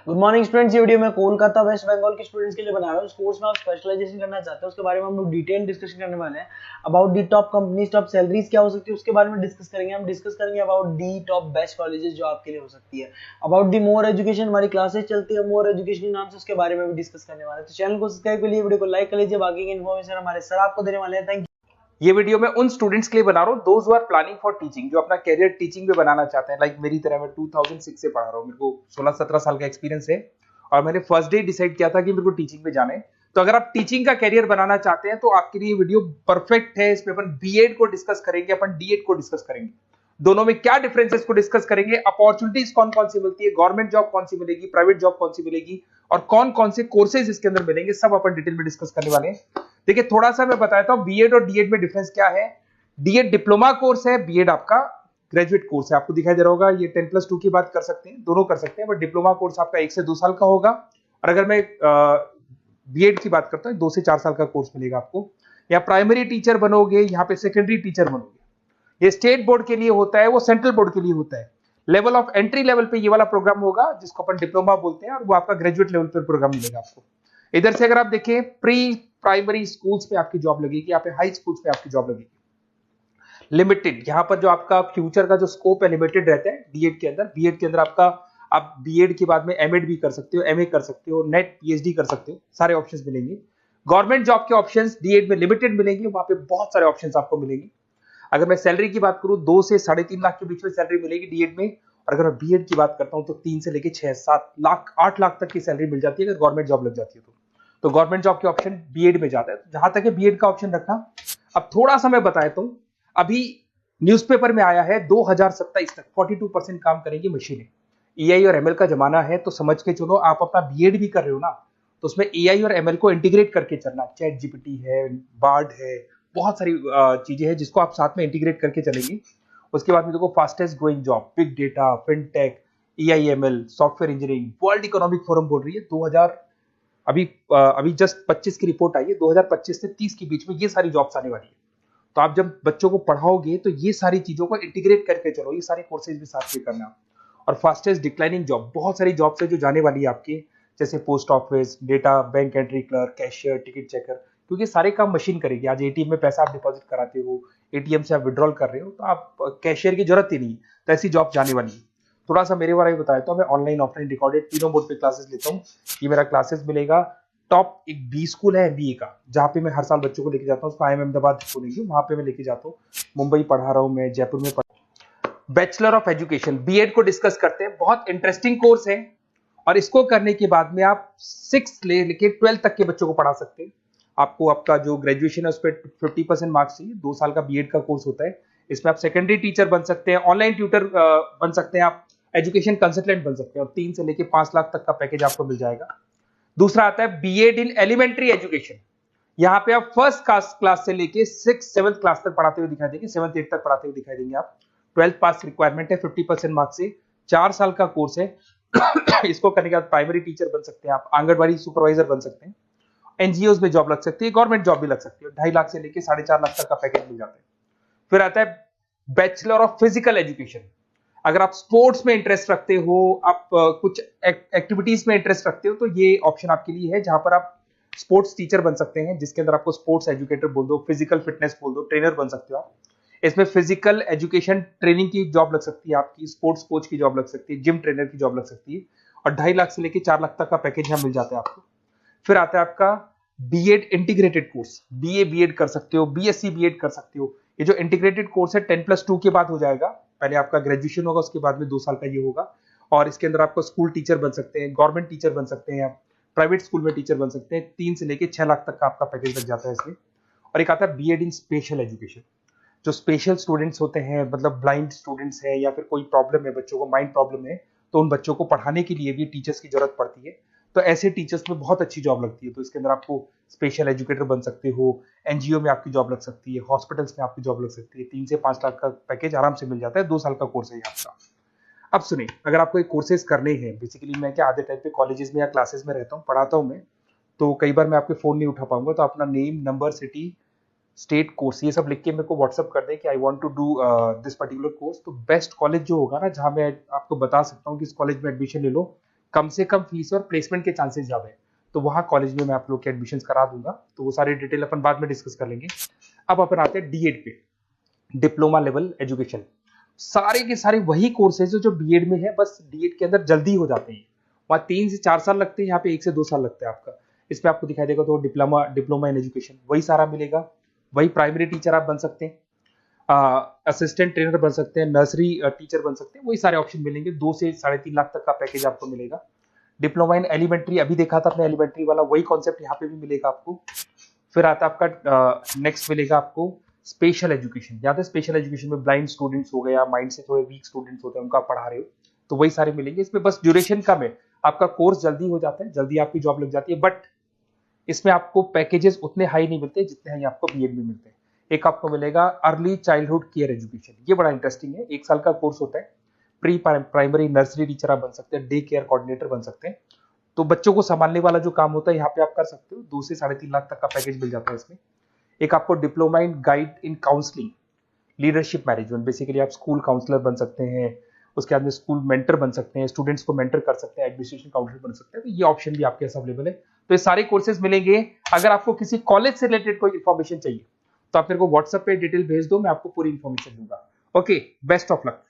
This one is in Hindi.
Good morning students. ये वीडियो मैं कोलकाता वेस्ट बंगाल के स्टूडेंट्स के लिए बना रहा हूँ। उस कोर्स में आप स्पेशलाइजेशन करना चाहते हैं उसके बारे में हम लोग डिटेल डिस्कशन करने वाले हैं। About the top companies, top salaries क्या हो सकती है उसके बारे में डिस्कस करेंगे। हम डिस्कस करेंगे about the top best colleges जो आपके लिए हो सकती है। अबाउट दी मोर एजुकेशन, हमारी क्लासेस चलती है मोर एजुकेशन के नाम से, उसके बारे में भी डिस्कस करने वाले हैं। तो चैनल को सब्सक्राइब कर लिए, वीडियो को लाइक कर लीजिए। बाकी की इन्फॉर्मेशन हमारे सर आपको देने वाले हैं। Thank you. ये वीडियो मैं उन स्टूडेंट्स के लिए बना रहा हूँ those who are planning for teaching, जो अपना कैरियर टीचिंग में बनाना चाहते हैं। लाइक मेरी तरह मैं 2006 से पढ़ा रहा हूँ, मेरे को 16-17 साल का एक्सपीरियंस है और मैंने फर्स्ट डे डिसाइड किया था कि मेरे को टीचिंग में जाना है। तो अगर आप टीचिंग का कैरियर बनाना चाहते हैं तो आपके लिए वीडियो परफेक्ट है। इसमें अपन बीएड को डिस्कस करेंगे, अपन डीएड को डिस्कस करेंगे, दोनों में क्या डिफरेंसेस को डिस्कस करेंगे, अपॉर्चुनिटीज कौन कौन सी मिलती है, गवर्नमेंट जॉब कौन सी मिलेगी, प्राइवेट जॉब कौन सी मिलेगी और कौन कौन से कोर्सेज इसके अंदर मिलेंगे, सब अपन डिटेल में डिस्कस करने वाले हैं। देखिए थोड़ा सा मैं बताता हूं बीएड और डीएड में डिफरेंस क्या है। डीएड डिप्लोमा कोर्स है, बीएड आपका ग्रेजुएट कोर्स है। आपको दिखाई दे रहा होगा ये 10+2 की बात कर सकते हैं, दोनों कर सकते हैं, बट डिप्लोमा कोर्स आपका 1 से 2 साल का होगा और अगर मैं बीएड की बात करता हूँ 2 से 4 साल का कोर्स मिलेगा आपको। या प्राइमरी टीचर बनोगे, यहाँ पे सेकेंडरी टीचर बनोगे। ये स्टेट बोर्ड के लिए होता है, वो सेंट्रल बोर्ड के लिए होता है। लेवल ऑफ एंट्री लेवल पे ये वाला प्रोग्राम होगा जिसको अपन डिप्लोमा बोलते हैं और वो आपका ग्रेजुएट लेवल पर प्रोग्राम मिलेगा आपको। इधर से अगर आप देखें प्री प्राइमरी स्कूल्स पे आपकी जॉब लगेगी, यहाँ पे हाई स्कूल्स पे आपकी जॉब लगेगी। लिमिटेड, यहाँ पर जो आपका फ्यूचर का जो स्कोप है लिमिटेड रहता है डीएड के अंदर। बीएड के अंदर आपका आप बीएड के बाद में एमएड भी कर सकते हो, एमए कर सकते हो, नेट पीएचडी कर सकते हो, सारे ऑप्शंस मिलेंगे। गवर्नमेंट जॉब के ऑप्शंस डीएड में लिमिटेड मिलेंगे, वहां पे बहुत सारे ऑप्शंस आपको मिलेंगे। अगर मैं सैलरी की बात करूं 2 से 3.5 लाख के बीच में सैलरी मिलेगी डीएड में, और अगर मैं बीएड की बात करता हूं तो 3 से लेके 6-7 लाख 8 लाख तक की सैलरी मिल जाती है अगर गवर्नमेंट जॉब लग जाती है तो गवर्नमेंट जॉब के ऑप्शन बीएड में जाता है। तो जहां तक है बीएड का ऑप्शन रखना। अब थोड़ा सा मैं बताता हूं, अभी न्यूज़पेपर में आया है 2027 तक 42% काम करेंगी मशीनें। एआई और एमएल का जमाना है, तो समझ के चलो आप अपना बीएड भी कर रहे हो ना, तो उसमें एआई और एमएल को इंटीग्रेट करके चलना। चैट जीपीटी है, बार्ड है, बहुत सारी चीजें हैं जिसको आप साथ में इंटीग्रेट करके चलेंगे। उसके बाद में देखो fastest growing job, big data, fintech, AIML, software engineering. World economic forum बोल रही है 2000 अभी जस्ट 25 की रिपोर्ट आई है, 2025 से 30 के बीच में ये सारी जॉब्स आने वाली है। तो आप जब बच्चों को पढ़ाओगे तो ये सारी चीजों को इंटीग्रेट करके चलो, ये सारे कोर्सेज भी साथ में करना। और फास्टेस्ट डिक्लाइनिंग जॉब, बहुत सारी जॉब्स है जो जाने वाली है आपकी, जैसे post office, data, bank entry clerk, cashier, ticket checker, क्योंकि सारे काम मशीन करेगी। आज एटीएम में पैसा आप डिपॉजिट कराते हो, एटीएम से आप विड्रॉल कर रहे हो, तो आप कैशियर की जरूरत ही नहीं, तो ऐसी जॉब जाने वाली है। थोड़ा सा मेरे बारे में बताया तो मैं ऑनलाइन ऑफलाइन रिकॉर्डेड तीनों मोड पे क्लासेस लेता हूँ। ये मेरा क्लासेस मिलेगा टॉप एक बी स्कूल है एमबीए का, जहाँ पे मैं हर साल बच्चों को लेके जाता हूँ, उसको आईएम अहमदाबाद बोलेंगे, वहां पे मैं लेके जाता हूँ। मुंबई पढ़ा रहा हूँ मैं, जयपुर में बैचलर ऑफ एजुकेशन बीएड को डिस्कस करते हैं। बहुत इंटरेस्टिंग कोर्स है और इसको करने के बाद में आप 6 लेके 12 तक के बच्चों को पढ़ा सकते हैं। आपको आपका जो ग्रेजुएशन है उस पर 50% मार्क्स चाहिए। 2 साल का बीएड का कोर्स होता है। इसमें आप सेकेंडरी टीचर बन सकते हैं, ऑनलाइन ट्यूटर बन सकते हैं, आप एजुकेशन कंसल्टेंट बन सकते हैं और 3 से लेके 5 लाख तक का पैकेज आपको मिल जाएगा। दूसरा आता है बीएड इन एलिमेंट्री एजुकेशन। यहाँ पे आप फर्स्ट क्लास से लेके 6-7 क्लास तक पढ़ाते हुए दिखाई देंगे, 7-8 तक पढ़ाते हुए दिखाई देंगे आप। 12th पास रिक्वायरमेंट है, 50% मार्क्स से, 4 साल का कोर्स है। इसको करने के बाद प्राइमरी टीचर बन सकते हैं आप, आंगनबाड़ी सुपरवाइजर बन सकते हैं, एनजीओ में जॉब लग सकती है, गवर्नमेंट जॉब भी लग सकती है। 2.5 लाख से लेके 4.5 लाख तक का पैकेज मिल जाता है। फिर आता है बैचलर ऑफ फिजिकल एजुकेशन। अगर आप स्पोर्ट्स में इंटरेस्ट रखते हो, आप कुछ एक्टिविटीज में इंटरेस्ट रखते हो, तो ये ऑप्शन आपके लिए है, जहां पर आप स्पोर्ट्स टीचर बन सकते हैं, जिसके अंदर आपको स्पोर्ट्स एजुकेटर बोल दो, फिजिकल फिटनेस बोल दो, ट्रेनर बन सकते हो आप। इसमें फिजिकल एजुकेशन ट्रेनिंग की जॉब लग सकती है आपकी, स्पोर्ट्स कोच की जॉब लग सकती है, जिम ट्रेनर की जॉब लग सकती है और 2.5 लाख से लेकर 4 लाख तक का पैकेज यहाँ मिल जाता है आपको। फिर आता है आपका BEd integrated course, BA BEd कर सकते हो, बीएससी बीएड कर सकते हो। ये जो इंटीग्रेटेड कोर्स है 10+2 के बाद हो जाएगा। पहले आपका ग्रेजुएशन होगा, उसके बाद में 2 साल का ये होगा और इसके अंदर आपको स्कूल टीचर बन सकते हैं, गवर्नमेंट टीचर बन सकते हैं, प्राइवेट स्कूल में टीचर बन सकते हैं। 3 से लेकर 6 लाख तक का आपका पैकेज लग जाता है इसमें। और एक आता है बीएड इन स्पेशल एजुकेशन। जो स्पेशल स्टूडेंट्स होते हैं, मतलब ब्लाइंड स्टूडेंट्स हैं या फिर कोई प्रॉब्लम है, बच्चों को माइंड प्रॉब्लम है, तो उन बच्चों को पढ़ाने के लिए भी टीचर्स की जरूरत पड़ती है। तो ऐसे टीचर्स में बहुत अच्छी जॉब लगती है। तो इसके अंदर आपको स्पेशल एजुकेटर बन सकते हो, एनजीओ में आपकी जॉब लग सकती है, हॉस्पिटल्स में आपकी जॉब लग सकती है। 3 से 5 लाख का पैकेज आराम से मिल जाता है। 2 साल का कोर्स है आपका। अब सुनिए, अगर आपको एक कोर्सेज करने हैं, बेसिकली मैं क्या आधे टाइम पे कॉलेजेस में या क्लासेस में रहता हूँ, पढ़ाता हूँ मैं, तो कई बार मैं आपके फोन नहीं उठा पाऊंगा, तो अपना name, number, city, state, course, ये सब लिख के मेरे को व्हाट्सअप कर दें कि I want to do this particular course. तो बेस्ट कॉलेज जो होगा ना, जहां मैं आपको बता सकता हूँ कि इस कॉलेज में एडमिशन ले लो, कम से कम फीस और प्लेसमेंट के चांसेस ज्यादा है, तो वहाँ कॉलेज में मैं आप लोग के एडमिशन करा दूंगा। तो वो सारी डिटेल अपन बाद में डिस्कस कर लेंगे। अब अपन आते हैं D.Ed पे, डिप्लोमा लेवल एजुकेशन। सारे के सारे वही कोर्सेज जो B.Ed में है, बस D.Ed के अंदर जल्दी हो जाते हैं। वहाँ 3 से 4 साल लगते हैं, यहाँ पे 1 से 2 साल लगता है आपका। इसमें आपको दिखाई देगा तो डिप्लोमा इन एजुकेशन वही सारा मिलेगा। वही प्राइमरी टीचर आप बन सकते हैं, असिस्टेंट ट्रेनर बन सकते हैं, नर्सरी टीचर बन सकते हैं, वही सारे ऑप्शन मिलेंगे। 2 से 3.5 लाख तक का पैकेज आपको मिलेगा। डिप्लोमा इन एलिमेंट्री अभी देखा था अपने एलिमेंट्री वाला, वही कॉन्सेप्ट यहाँ पे भी मिलेगा आपको। फिर आता है आपका नेक्स्ट मिलेगा आपको स्पेशल एजुकेशन। यहाँ पे स्पेशल एजुकेशन में ब्लाइंड स्टूडेंट्स हो गए या माइंड से थोड़े वीक स्टूडेंट्स होते हैं, उनको आप पढ़ा रहे हो, तो वही सारे मिलेंगे। इसमें बस ड्यूरेशन कम है, आपका कोर्स जल्दी हो जाता है, जल्दी आपकी जॉब लग जाती है, बट इसमें आपको पैकेजेस उतने हाई नहीं मिलते जितने हैं आपको B.Ed में मिलते हैं। एक आपको मिलेगा अर्ली चाइल्डहुड केयर एजुकेशन, ये बड़ा इंटरेस्टिंग है। 1 साल का कोर्स होता है। प्री प्राइमरी नर्सरी टीचर आप बन सकते हैं, डे केयर कोऑर्डिनेटर बन सकते हैं। तो बच्चों को संभालने वाला जो काम होता है यहाँ पे आप कर सकते हो। 2 से 3.5 लाख तक का पैकेज मिल जाता है इसमें। एक आपको diploma in guide in counselling leadership management, basically आप स्कूल काउंसलर बन सकते हैं, उसके बाद में स्कूल मेंटर बन सकते हैं, स्टूडेंट्स को मेंटर कर सकते हैं, एडमिनिस्ट्रेशन काउंसलर बन सकते हैं। तो ये ऑप्शन भी आपके पास अवेलेबल है। तो ये सारे कोर्सेज मिलेंगे। अगर आपको किसी कॉलेज से रिलेटेड कोई इन्फॉर्मेशन चाहिए तो आप मेरे को व्हाट्सएप पे डिटेल भेज दो, मैं आपको पूरी इन्फॉर्मेशन दूंगा। Okay, best of luck.